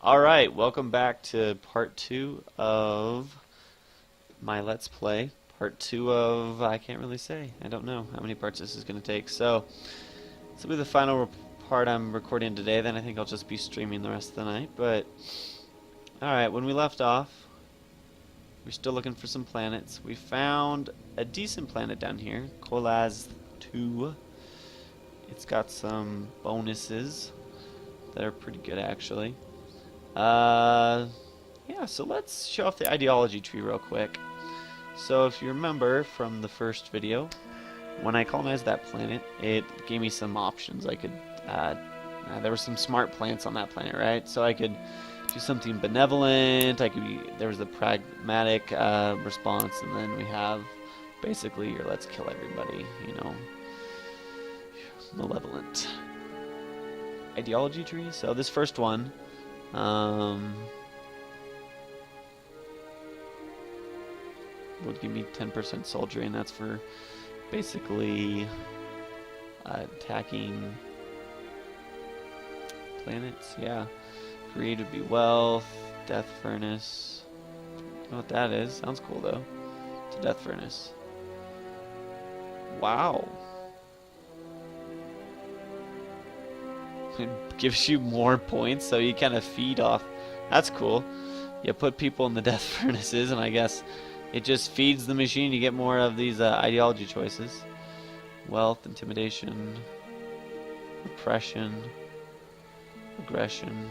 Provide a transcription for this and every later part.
Alright, welcome back to part 2 of my Let's Play. Part 2 of, I can't really say. I don't know how many parts this is going to take. So, this will be the final part I'm recording today, then I think I'll just be streaming the rest of the night. But, alright, when we left off, we're still looking for some planets. We found a decent planet down here, Kolaz 2. It's got some bonuses that are pretty good, actually. Yeah, so let's show off the ideology tree real quick. So if you remember from the first video, when I colonized that planet, it gave me some options. I could, there were some smart plants on that planet, right? So I could do something benevolent, there was the pragmatic response, and then we have basically your let's kill everybody, you know, malevolent ideology tree. So this first one, would give me 10% soldiering. That's for basically attacking planets. Yeah, greed would be wealth. Death furnace. Don't know what that is. Sounds cool though. It's a death furnace. Wow. It gives you more points, so you kind of feed off. That's cool. You put people in the death furnaces, and I guess it just feeds the machine. You get more of these ideology choices. Wealth, intimidation, repression, aggression.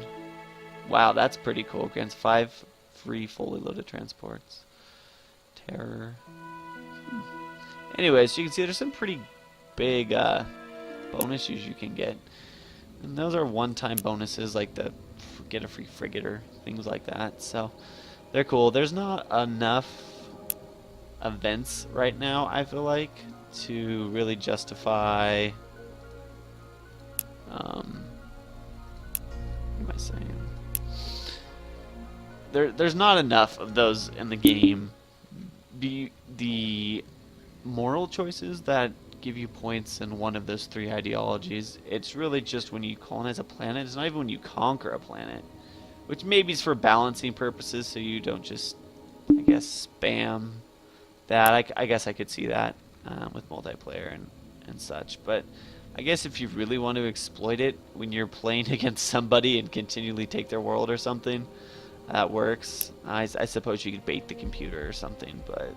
Wow, that's pretty cool. Grants 5 free fully loaded transports. Terror. Anyways, you can see there's some pretty big bonuses you can get. And those are one-time bonuses, like the get a free frigate or things like that. So they're cool. There's not enough events right now, I feel like, to really justify. What am I saying? There's not enough of those in the game. The moral choices that give you points in one of those 3 ideologies, it's really just when you colonize a planet. It's not even when you conquer a planet, which maybe is for balancing purposes, so you don't just, I guess, spam that. I guess I could see that with multiplayer and such, but I guess if you really want to exploit it when you're playing against somebody and continually take their world or something, that works. I suppose you could bait the computer or something, but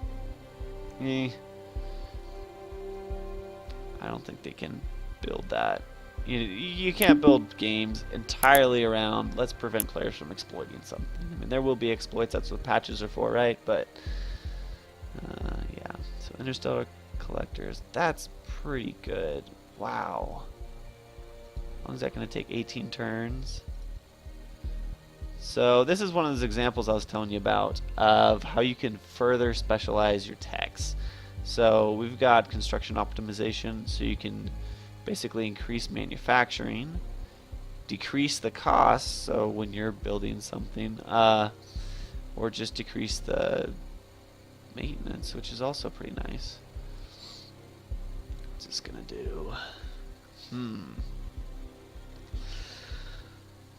I don't think they can build that. You can't build games entirely around let's prevent players from exploiting something. I mean, there will be exploits. That's what patches are for, right? But yeah. So interstellar collectors. That's pretty good. Wow. How long is that going to take? 18 turns. So this is one of those examples I was telling you about of how you can further specialize your techs. So we've got construction optimization, so you can basically increase manufacturing, decrease the costs, so when you're building something, or just decrease the maintenance, which is also pretty nice. What's this gonna do?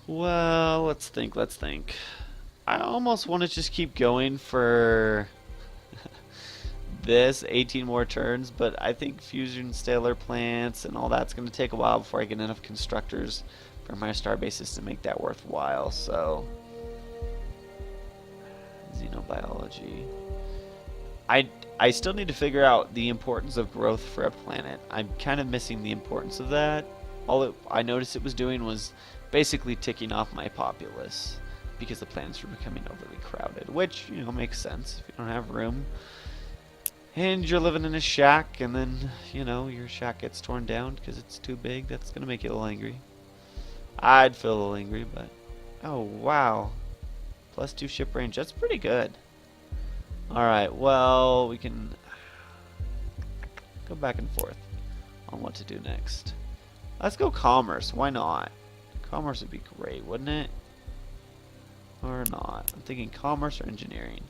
Well, let's think. I almost want to just keep going for this 18 more turns, but I think fusion stellar plants and all that's going to take a while before I get enough constructors for my star bases to make that worthwhile. So xenobiology. I still need to figure out the importance of growth for a planet. I'm kind of missing the importance of that. All I noticed it was doing was basically ticking off my populace because the planets were becoming overly crowded, which, you know, makes sense. If you don't have room and you're living in a shack, and then, you know, your shack gets torn down because it's too big, that's going to make you a little angry. I'd feel a little angry, but... Oh, wow. +2 ship range. That's pretty good. Alright, well, we can go back and forth on what to do next. Let's go commerce. Why not? Commerce would be great, wouldn't it? Or not. I'm thinking commerce or engineering.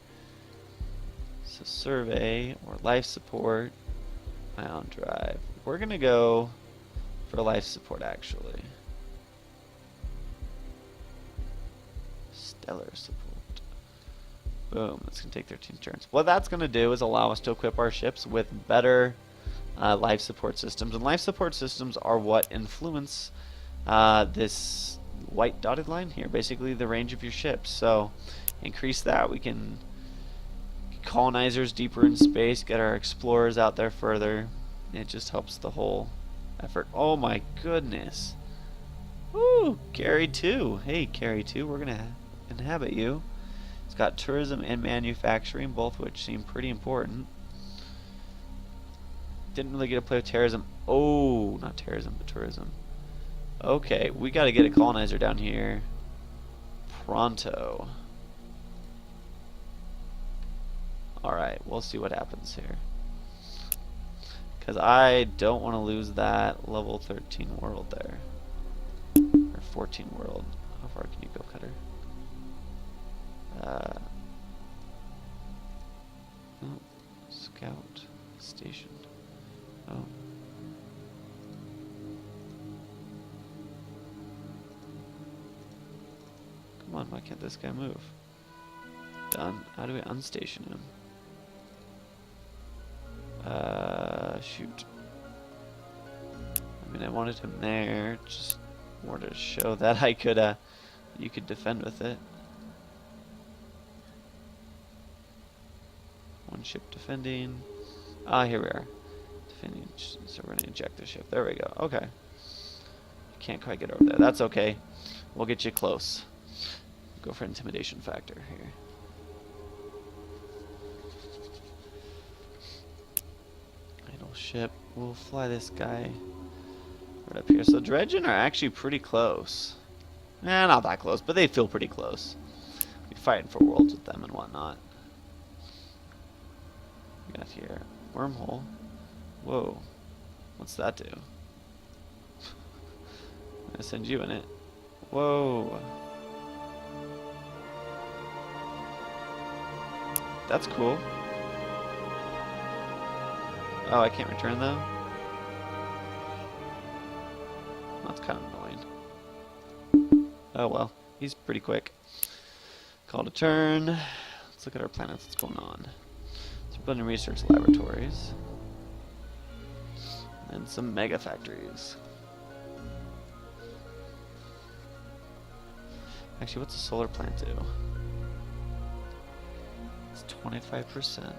So survey or life support, ion drive. We're gonna go for life support, actually. Stellar support. Boom. That's going to take 13 turns. What that's going to do is allow us to equip our ships with better life support systems. And life support systems are what influence this white dotted line here. Basically the range of your ships. So increase that. We can get colonizers deeper in space. Get our explorers out there further. It just helps the whole effort. Oh my goodness. Ooh, Gary 2. Hey, Gary 2, we're going to inhabit you. It's got tourism and manufacturing, both which seem pretty important. Didn't really get to play with terrorism. Oh, not terrorism, but tourism. Okay, we got to get a colonizer down here pronto. Alright, we'll see what happens here. Because I don't want to lose that level 13 world there. Or 14 world. How far can you go, Cutter? Oh, scout station. Oh. Come on, why can't this guy move? Done. How do we unstation him? Shoot. I mean, I wanted him there, just more to show that I could, you could defend with it. One ship defending. Ah, here we are. Defending, so we're going to eject the ship. There we go. Okay. Can't quite get over there. That's okay. We'll get you close. Go for intimidation factor here. Idle ship. We'll fly this guy right up here. So Dredgen are actually pretty close. Not that close, but they feel pretty close. We're fighting for worlds with them and whatnot. We got here wormhole. Whoa, what's that do? I'm gonna send you in it. Whoa. That's cool. Oh, I can't return though? That's kind of annoying. Oh well, he's pretty quick. Call to turn. Let's look at our planets. What's going on? So we're building research laboratories. And some mega factories. Actually, what's a solar plant do? It's 25%.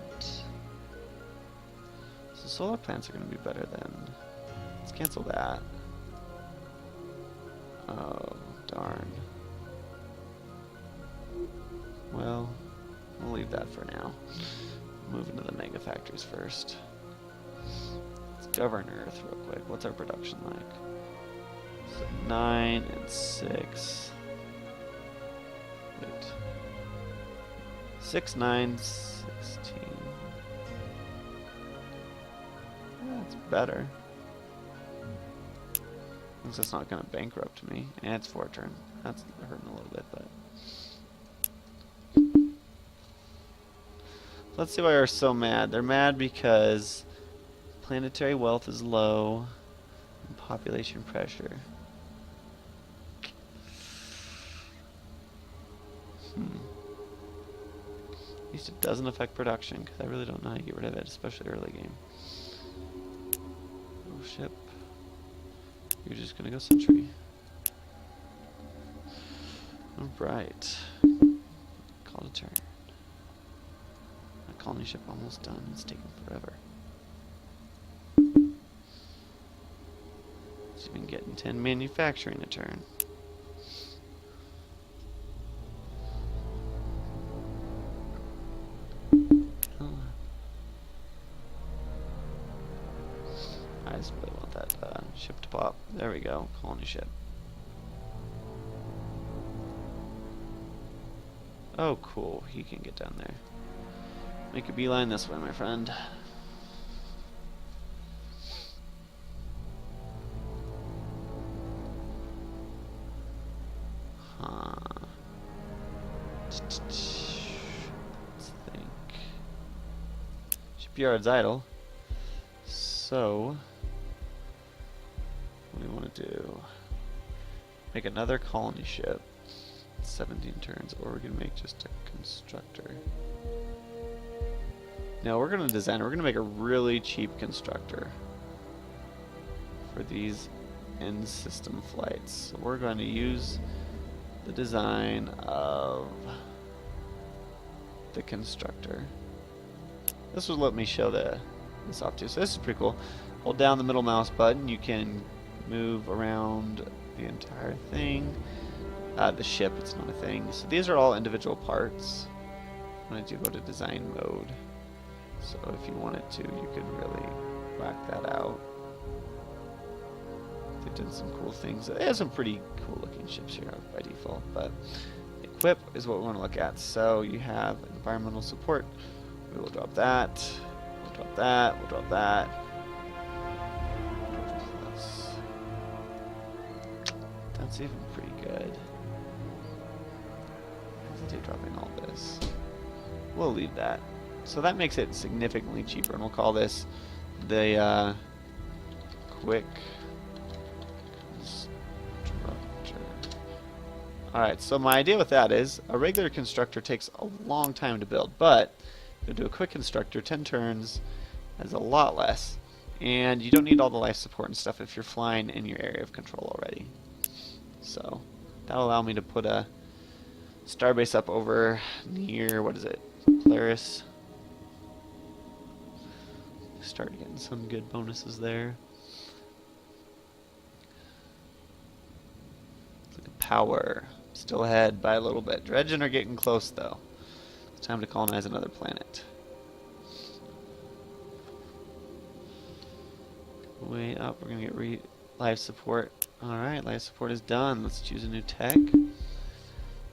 So solar plants are going to be better than... Let's cancel that. Oh, darn. Well, we'll leave that for now. Move into the mega factories first. Let's govern Earth real quick. What's our production like? So 9 and 6. Wait. 6, 9, 16. Yeah, it's better. Since it's not going to bankrupt me. And it's 4 turn. That's hurting a little bit, but... Let's see why they're so mad. They're mad because planetary wealth is low and population pressure. At least it doesn't affect production, because I really don't know how to get rid of it, especially early game. Oh, ship. You're just gonna go sentry. Alright. Call to turn. My colony ship almost done. It's taking forever. It's even getting 10 manufacturing a turn. I just really want that ship to pop. There we go. Colony ship. Oh, cool. He can get down there. Make a beeline this way, my friend. Huh. Let's think. Shipyard's idle. So, what do we want to do? Make another colony ship. 17 turns, or we're gonna make just a constructor. No, we're gonna design. We're gonna make a really cheap constructor for these end system flights. So we're going to use the design of the constructor. This will let me show this off too. So this is pretty cool. Hold down the middle mouse button. You can move around the entire thing. The ship, it's not a thing. So these are all individual parts. I'm going to go to design mode. So if you wanted to, you could really whack that out. They've done some cool things. They have some pretty cool looking ships here by default, but equip is what we want to look at. So you have environmental support. We will drop that. We'll drop that. We'll drop that. Plus. That's even pretty good. Hesitate dropping all this. We'll leave that. So that makes it significantly cheaper, and we'll call this the quick constructor. Alright, so my idea with that is a regular constructor takes a long time to build, but if you do a quick constructor, 10 turns is a lot less, and you don't need all the life support and stuff if you're flying in your area of control already. So that'll allow me to put a starbase up over near, what is it, Polaris. Start getting some good bonuses there. Look at power. Still ahead by a little bit. Dredgen are getting close though. It's time to colonize another planet. Way up, we're gonna get life support. Alright, life support is done. Let's choose a new tech.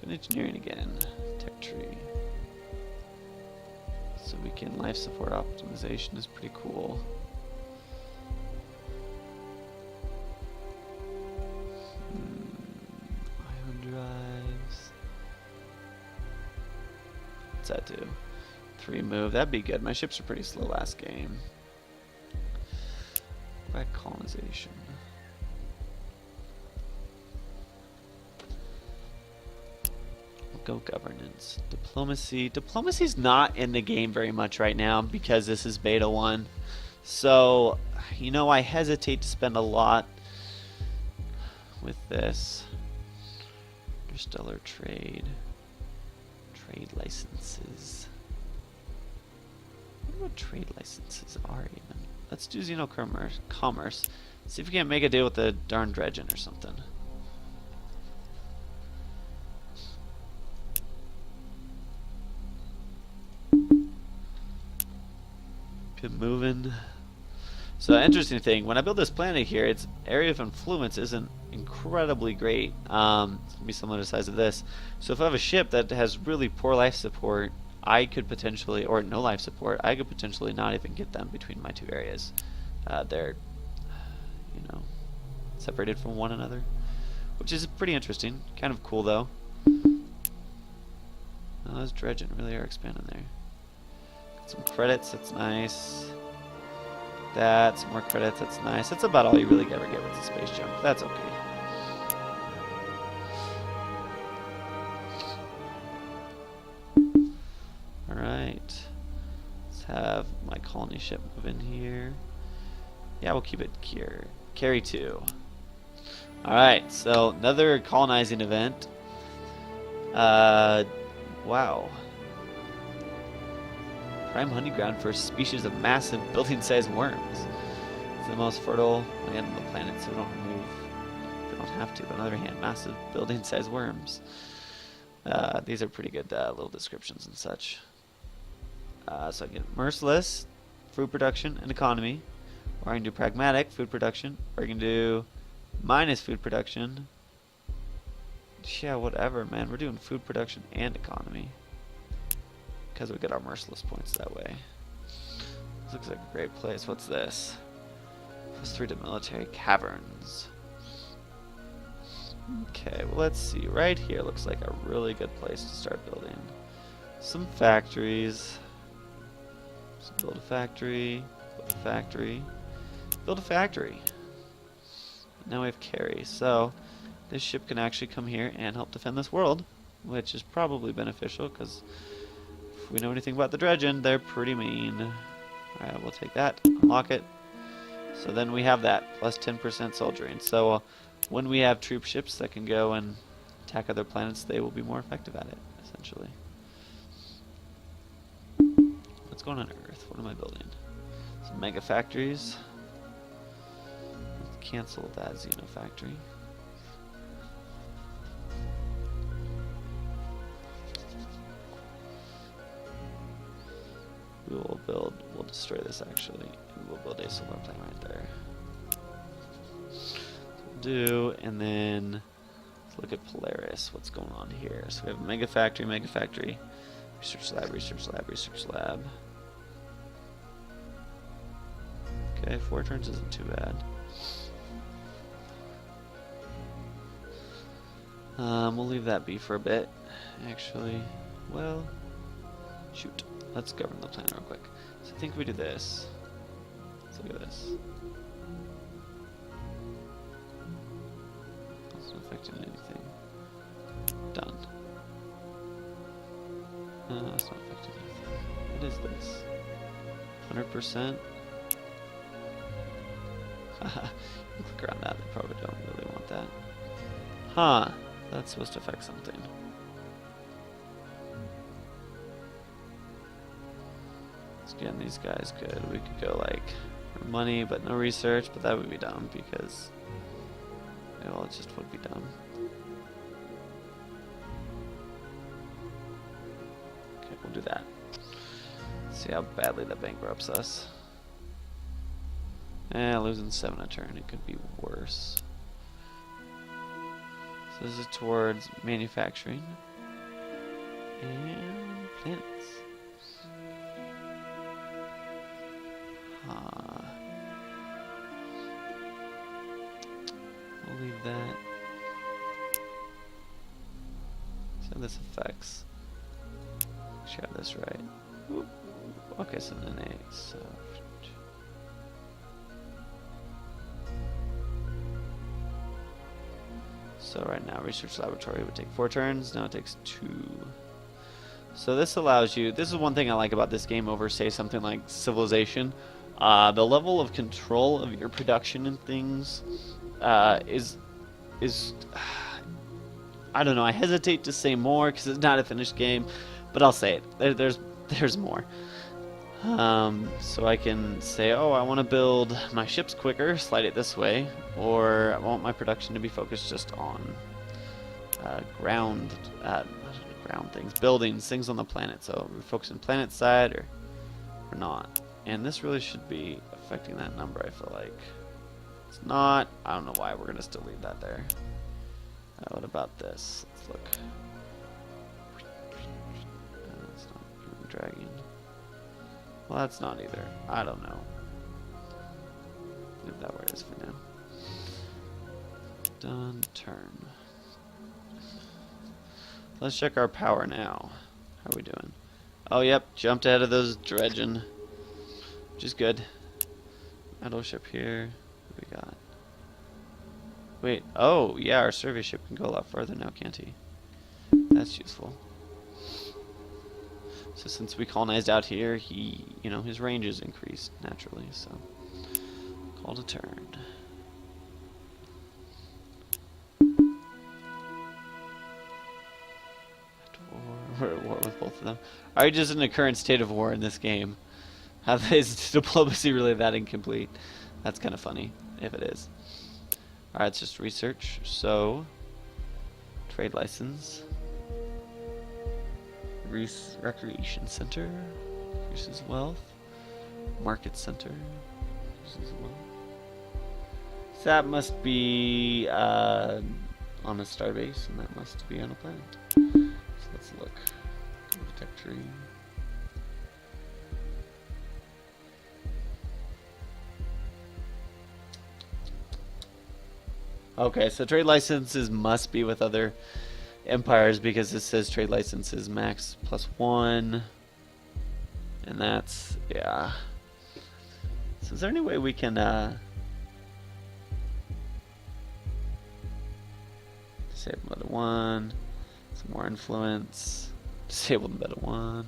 Engineering again. Tech tree. So we can life support optimization is pretty cool. Ion drives. What's that do? 3 move. That'd be good. My ships are pretty slow last game. Back colonization. Go governance. Diplomacy. Diplomacy's not in the game very much right now because this is beta 1. So, you know, I hesitate to spend a lot with this. Interstellar trade. Trade licenses. I wonder what trade licenses are even. Let's do Xenocommerce. See if we can't make a deal with the darn Dredgen or something. Moving. So interesting thing, when I build this planet here, its area of influence isn't incredibly great. It's gonna be similar to the size of this. So if I have a ship that has really poor life support, I could potentially, or no life support, I could potentially not even get them between my two areas. They're, you know, separated from one another, which is pretty interesting. Kind of cool though. Oh, those Dredgen really are expanding there. Some credits, that's nice. That, some more credits, that's nice. That's about all you really ever get with the space jump. That's okay. Alright. Let's have my colony ship move in here. Yeah, we'll keep it here. Carry 2. Alright, so another colonizing event. Wow. Prime hunting ground for a species of massive building-sized worms. It's the most fertile land on the planet, so we don't remove. We don't have to. But on the other hand, massive building-sized worms. These are pretty good little descriptions and such. So I get merciless, food production, and economy. Or I can do pragmatic, food production. Or I can do minus food production. Yeah, whatever, man. We're doing food production and economy. Because we get our merciless points that way. This looks like a great place. What's this? +3 to military caverns. Okay, well let's see. Right here looks like a really good place to start building. Some factories. So build a factory. Build a factory. Build a factory. Now we have carry. So this ship can actually come here and help defend this world. which is probably beneficial because if we know anything about the Dredgen, they're pretty mean. Alright, we'll take that, unlock it. So then we have that, plus 10% soldiering. So when we have troop ships that can go and attack other planets, they will be more effective at it, essentially. What's going on Earth? What am I building? Some mega factories. Let's cancel that Xeno factory. We'll destroy this actually. We'll build a solar plant right there. And then let's look at Polaris. What's going on here? So we have mega factory, research lab, research lab, research lab. Okay, 4 turns isn't too bad. We'll leave that be for a bit. Actually, well, shoot. Let's govern the planet real quick. So I think we do this. Let's look at this. That's not affecting anything. Done. That's not affecting anything. What is this? 100%? Haha. Click around that. They probably don't really want that. Huh. That's supposed to affect something. Again, these guys could. We could go like for money, but no research. But that would be dumb because, well, it just would be dumb. Okay, we'll do that. See how badly that bankrupts us. Losing 7 a turn. It could be worse. So this is towards manufacturing and planets. We'll leave that. So this affects. Should have this right. Oop. Okay, so then a so. So right now, research laboratory would take 4 turns. Now it takes 2. So this allows you. This is one thing I like about this game over, say, something like Civilization. The level of control of your production and things is I don't know. I hesitate to say more because it's not a finished game, but I'll say it. There's more. So I can say, oh, I want to build my ships quicker, slide it this way, or I want my production to be focused just on ground things, buildings, things on the planet. So we're focusing planet side or not. And this really should be affecting that number, I feel like. It's not. I don't know why we're going to still leave that there. What about this? Let's look. That's not human dragon. Well, that's not either. I don't know. Leave that where it is for now. Done turn. Let's check our power now. How are we doing? Oh, yep. Jumped ahead of those dredging. Which is good. Battleship here. What we got? Wait. Oh, yeah. Our survey ship can go a lot further now, can't he? That's useful. So since we colonized out here, he, his range is increased naturally. So, call to turn. We're at war with both of them. Are you just in a current state of war in this game? How is diplomacy really that incomplete? That's kind of funny, if it is. Alright, it's just research. So, trade license. Recreation center. Increases wealth. Market center. Increases wealth. So that must be on a starbase, and that must be on a planet. So let's look. Go to tech tree. Okay, so trade licenses must be with other empires because this says trade licenses max +1. And that's, yeah. So is there any way we can disable mode 1, Some more influence. Disabled in beta 1.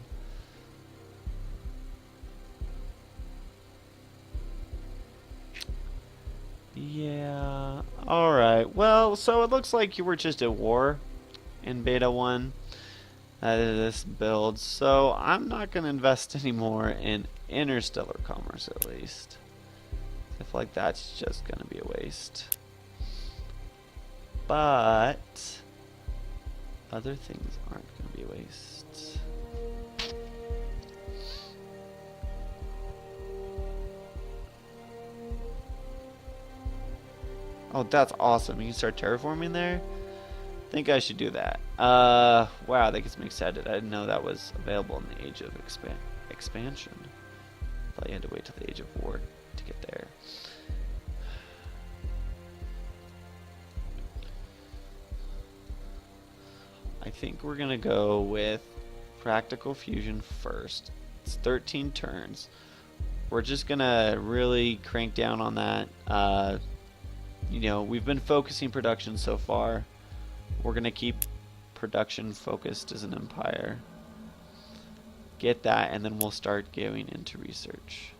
Yeah. Alright. Well, so it looks like you were just at war in beta 1. This build. So I'm not going to invest anymore in interstellar commerce, at least. I feel like that's just going to be a waste. But other things aren't going to be a waste. Oh, that's awesome. You can start terraforming there? I think I should do that. Wow, that gets me excited. I didn't know that was available in the Age of Expansion. I thought you had to wait till the Age of War to get there. I think we're going to go with Practical Fusion first. It's 13 turns. We're just going to really crank down on that. You know, we've been focusing production so far. We're going to keep production focused as an empire. Get that, and then we'll start going into research.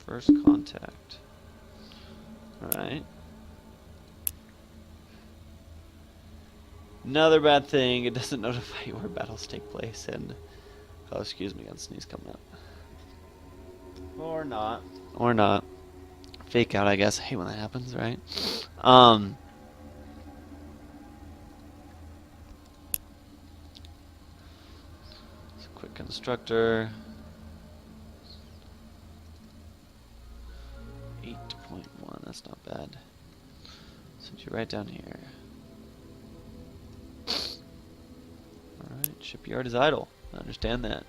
First contact. Alright. Another bad thing, it doesn't notify you where battles take place, and... Oh, excuse me, got a sneeze coming up. Or not. Or not. Fake out, I guess. I hate when that happens, right? It's a quick constructor. 8.1, that's not bad. Send you right down here. Alright, shipyard is idle. I understand that.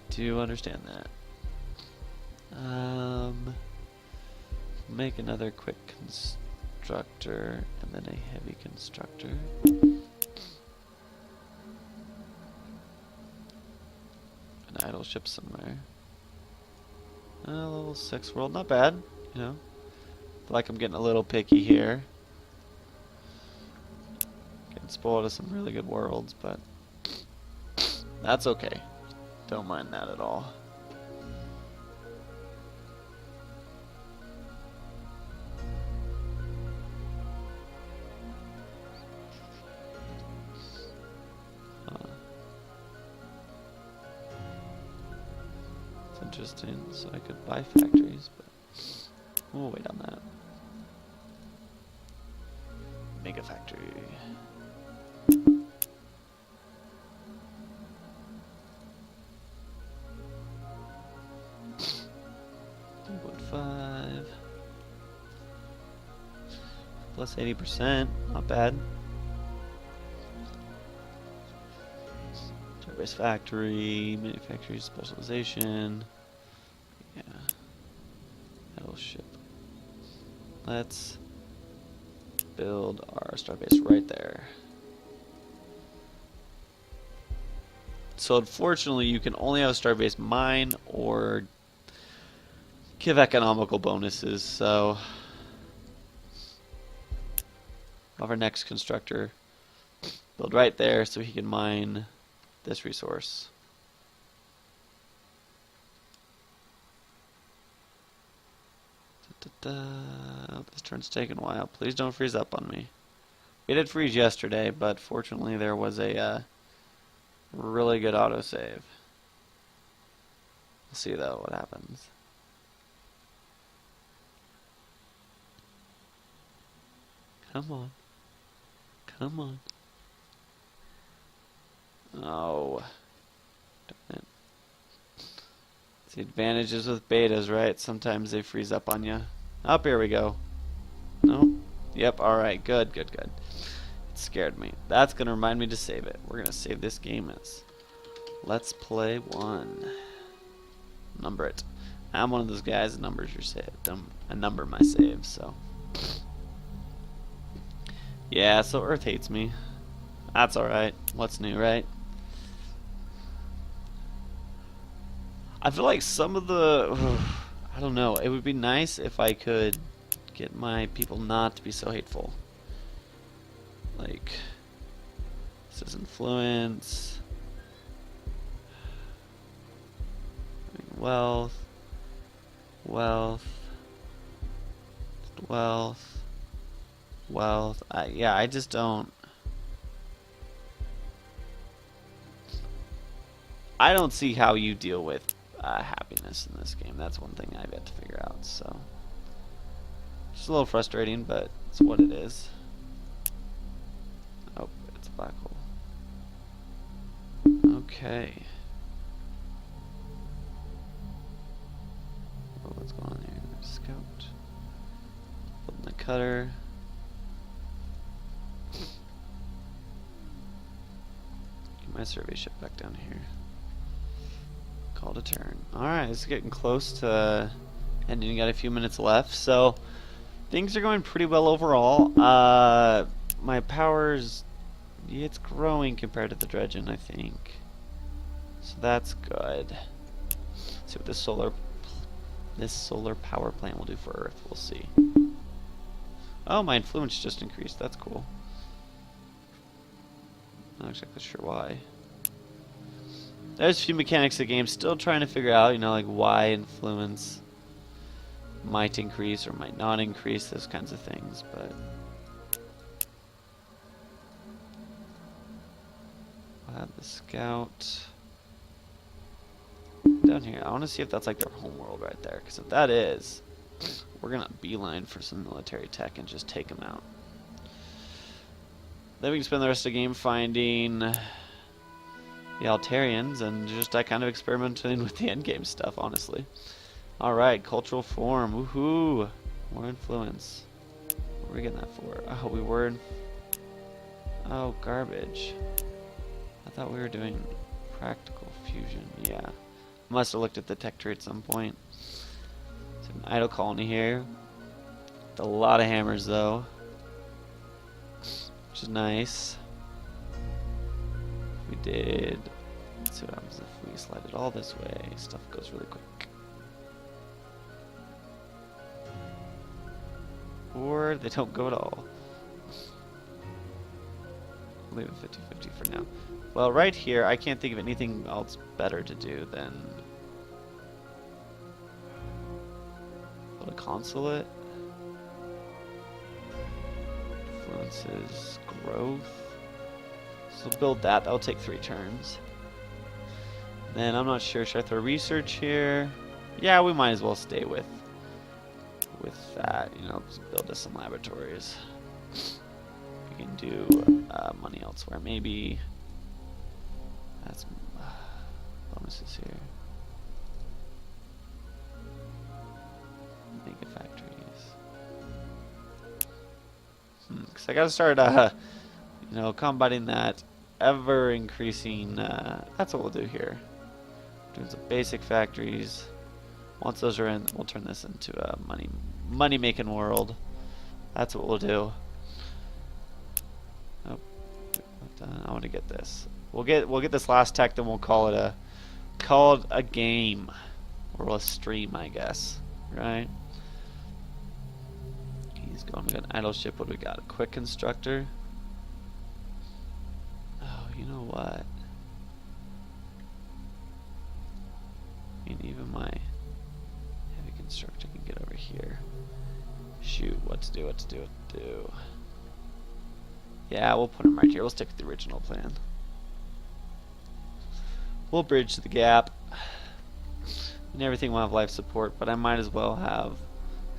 Do understand that. Make another quick constructor and then a heavy constructor. An idle ship somewhere. Level 6 world, not bad, you know. Feel like I'm getting a little picky here. Getting spoiled of some really good worlds, but that's okay. Don't mind that at all. Interesting, so I could buy factories, but we'll wait on that. Mega factory. 3.5 plus 80%, not bad. Service factory, manufacturing specialization. Yeah. That'll ship. Let's build our starbase right there. So unfortunately you can only have a starbase mine or give economical bonuses, so have our next constructor build right there so he can mine this resource. This turn's taking a while. Please don't freeze up on me. It did freeze yesterday, but fortunately there was a really good autosave. We'll see though what happens. Come on. Come on. Oh. Darn it. It's the advantages with betas, right? Sometimes they freeze up on you. Up, here we go. No? Yep, alright, good, good, good. It scared me. That's going to remind me to save it. We're going to save this game as Let's Play 1. Number it. I'm one of those guys that numbers your save. I number my saves, so. Yeah, so Earth hates me. That's alright. What's new, right? I feel like some of the... I don't know. It would be nice if I could get my people not to be so hateful. Like, this is influence. Wealth. Wealth. Wealth. Wealth. Yeah, I just don't. I don't see how you deal with happiness in this game. That's one thing I've yet to figure out. So, just a little frustrating, but it's what it is. Oh, it's a black hole. Okay. Oh, what's going on here? Scout. Building the cutter. Get my survey ship back down here. Call to turn. Alright, it's getting close to ending. Got a few minutes left, so things are going pretty well overall. My power's, it's growing compared to the dredging, I think. So that's good. Let's see what this solar power plant will do for Earth. We'll see. Oh, my influence just increased. That's cool. Not exactly sure why. There's a few mechanics of the game still trying to figure out, you know, like why influence might increase or might not increase, those kinds of things, but we'll have the scout down here. I want to see if that's like their homeworld right there, because if that is, we're gonna beeline for some military tech and just take them out. Then we can spend the rest of the game finding the Altarians and just kind of experimenting with the endgame stuff, honestly. Alright, cultural form. Woohoo! More influence. What were we getting that for? Oh, we were in... Oh, garbage. I thought we were doing practical fusion. Yeah. Must have looked at the tech tree at some point. It's an idle colony here. With a lot of hammers, though. Which is nice. We did. Let's see what happens if we slide it all this way. Stuff goes really quick. Or they don't go at all. I'll leave it 50-50 for now. Well, right here, I can't think of anything else better to do than build a consulate. Influences growth. So build that. That'll take 3 turns. Then I'm not sure. Should I throw research here? Yeah, we might as well stay with that. You know, build us some laboratories. We can do money elsewhere. Maybe that's bonuses here. Mega factories. Because I gotta start you know, combating that ever increasing, that's what we'll do here. Doing some basic factories. Once those are in, we'll turn this into a money making world. That's what we'll do. Oh, I want to get this. We'll get this last tech, then we'll call it a game or a stream, I guess. Right? He's going to get an idle ship. What do we got? A quick constructor. You know what? I mean, even my heavy constructor can get over here. Shoot, what to do. Yeah, we'll put him right here. We'll stick with the original plan. We'll bridge the gap. And everything will have life support, but I might as well have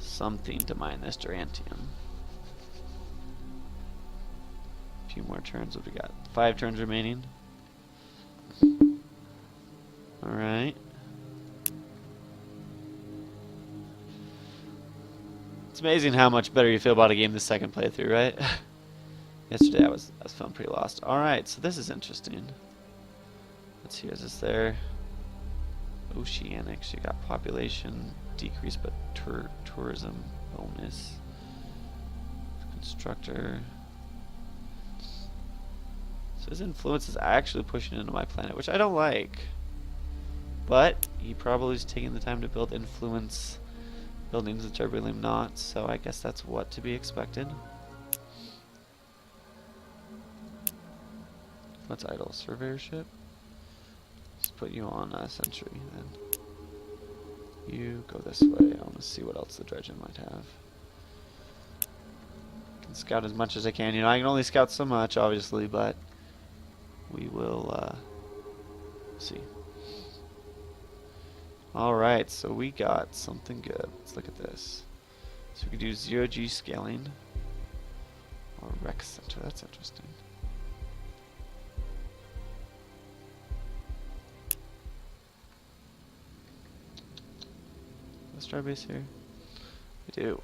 something to mine this Durantium. Few more turns. What we got? 5 turns remaining. Alright. It's amazing how much better you feel about a game the second playthrough, right? Yesterday I was feeling pretty lost. Alright, so this is interesting. Let's see, is this there? Oceanics. You got population decrease, but tourism bonus. Constructor. So his influence is actually pushing into my planet, which I don't like. But he probably is taking the time to build influence buildings and turbulum knots, so I guess that's what to be expected. What's idle? Surveyor ship? Let's put you on Sentry then. You go this way. I want to see what else the Dredgen might have. I can scout as much as I can. You know, I can only scout so much, obviously, but we will see. Alright, so we got something good. Let's look at this. So we could do 0G scaling. Or Rec Center. That's interesting. Starbase here? We do.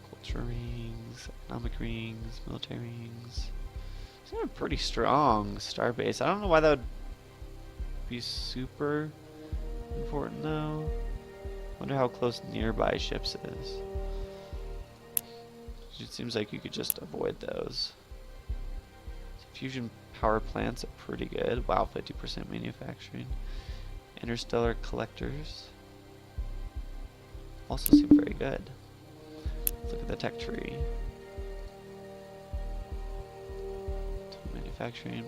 Culture rings, economic rings, military rings. It's a pretty strong starbase. I don't know why that would be super important though. Wonder how close nearby ships is. It seems like you could just avoid those. So fusion power plants are pretty good. Wow, 50% manufacturing. Interstellar collectors also seem very good. Let's look at the tech tree. Manufacturing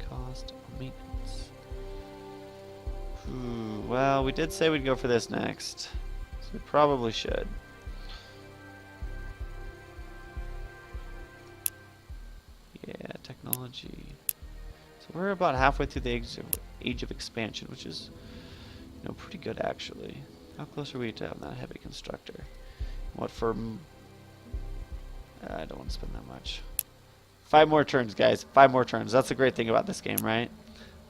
cost, maintenance. Ooh, well, we did say we'd go for this next, so we probably should. Yeah, technology. So we're about halfway through the age of expansion, which is, you know, pretty good actually. How close are we to having that heavy constructor? What for? I don't want to spend that much. 5 more turns, guys. 5 more turns. That's the great thing about this game, right?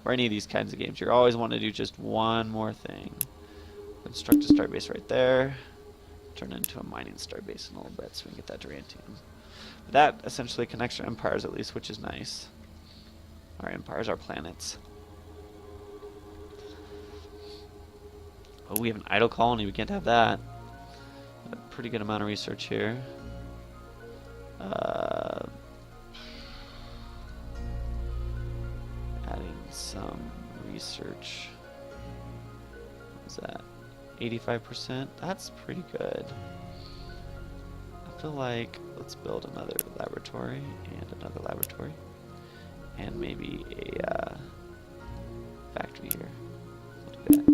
Or any of these kinds of games. You always want to do just one more thing. Construct a starbase right there. Turn it into a mining starbase in a little bit so we can get that Durantium. That essentially connects our empires at least, which is nice. Our empires are planets. Oh, we have an idle colony. We can't have that. A pretty good amount of research here. Adding some research. What was that? 85%? That's pretty good. I feel like let's build another laboratory and another laboratory. And maybe a factory here. Look at that.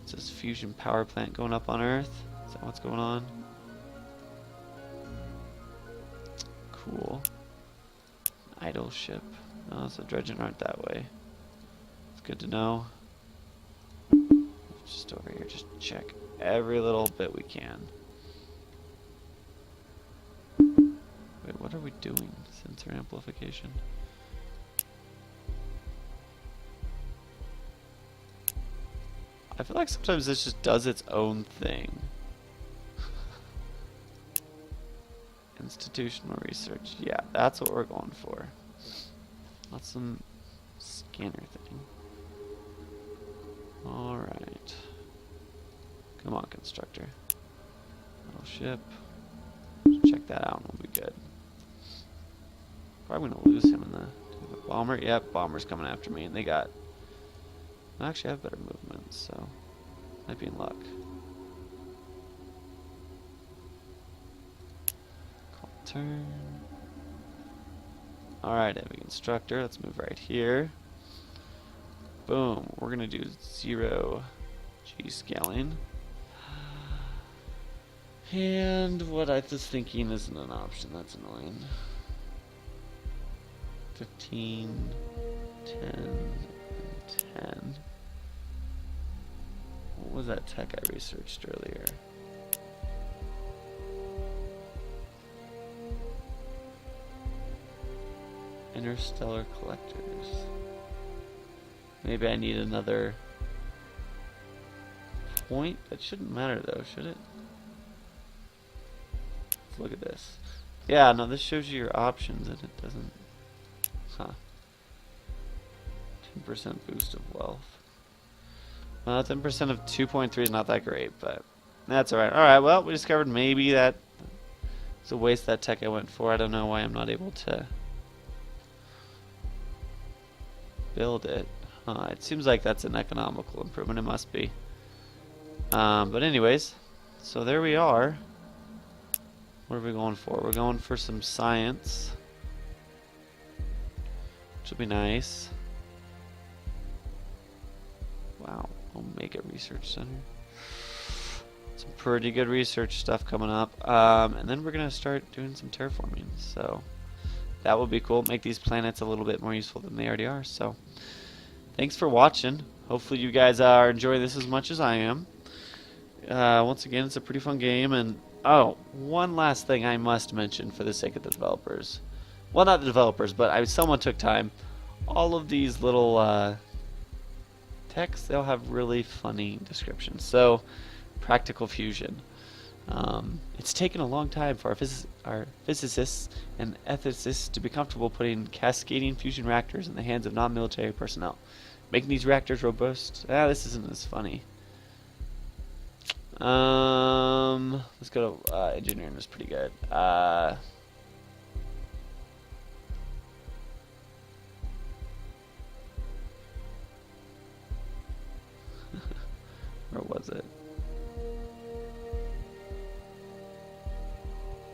It's this fusion power plant going up on Earth. Is that what's going on? Cool. Idle ship. Oh, so Dredgen aren't that way. It's good to know. Just over here, just check every little bit we can. Wait, what are we doing? Sensor amplification. I feel like sometimes this just does its own thing. Institutional research. Yeah, that's what we're going for. Not some scanner thing. Alright. Come on, constructor. Little ship. Check that out and we'll be good. Probably gonna lose him in the bomber. Yep, bomber's coming after me and they got... I actually have better movement, so might be in luck. Call turn. Alright, heavy constructor. Let's move right here. Boom. We're gonna do 0G scaling. And what I was thinking isn't an option. That's annoying. 15, 10, and 10. What was that tech I researched earlier? Interstellar collectors. Maybe I need another point? That shouldn't matter though, should it? Let's look at this. Yeah, no, this shows you your options and it doesn't. Huh. 10% boost of wealth. Well, 10% of 2.3 is not that great, but that's alright. Alright, well, we discovered maybe that it's a waste that tech I went for. I don't know why I'm not able to build it. It seems like that's an economical improvement. It must be. But anyways, so there we are. What are we going for? We're going for some science, which will be nice. Wow, Omega Research Center. Some pretty good research stuff coming up. And then we're going to start doing some terraforming. So that will be cool. Make these planets a little bit more useful than they already are. So thanks for watching. Hopefully you guys are enjoying this as much as I am. Once again, it's a pretty fun game. And oh, one last thing I must mention for the sake of the developers. Well, not the developers, but someone took time. All of these little texts, they'll have really funny descriptions. So, practical fusion. It's taken a long time for our physicists and ethicists to be comfortable putting cascading fusion reactors in the hands of non-military personnel. Making these reactors robust. This isn't as funny. Let's go to engineering. Was pretty good. Where was it?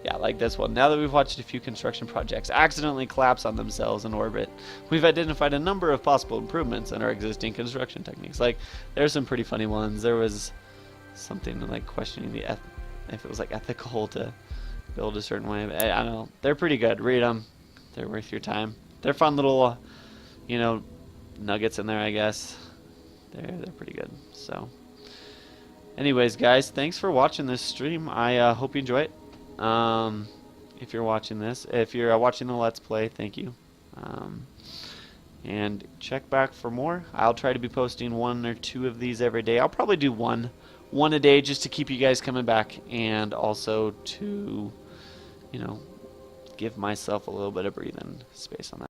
Yeah, like this one. Now that we've watched a few construction projects accidentally collapse on themselves in orbit, we've identified a number of possible improvements in our existing construction techniques. Like, there's some pretty funny ones. There was something like questioning if it was like ethical to build a certain way. I don't know. They're pretty good. Read them. They're worth your time. They're fun little, you know, nuggets in there, I guess. They're pretty good. So, anyways, guys, thanks for watching this stream. I hope you enjoy it. If you're watching this, if you're watching the Let's Play, thank you. And check back for more. I'll try to be posting 1 or 2 of these every day. I'll probably do one a day just to keep you guys coming back, and also to, you know, give myself a little bit of breathing space on that.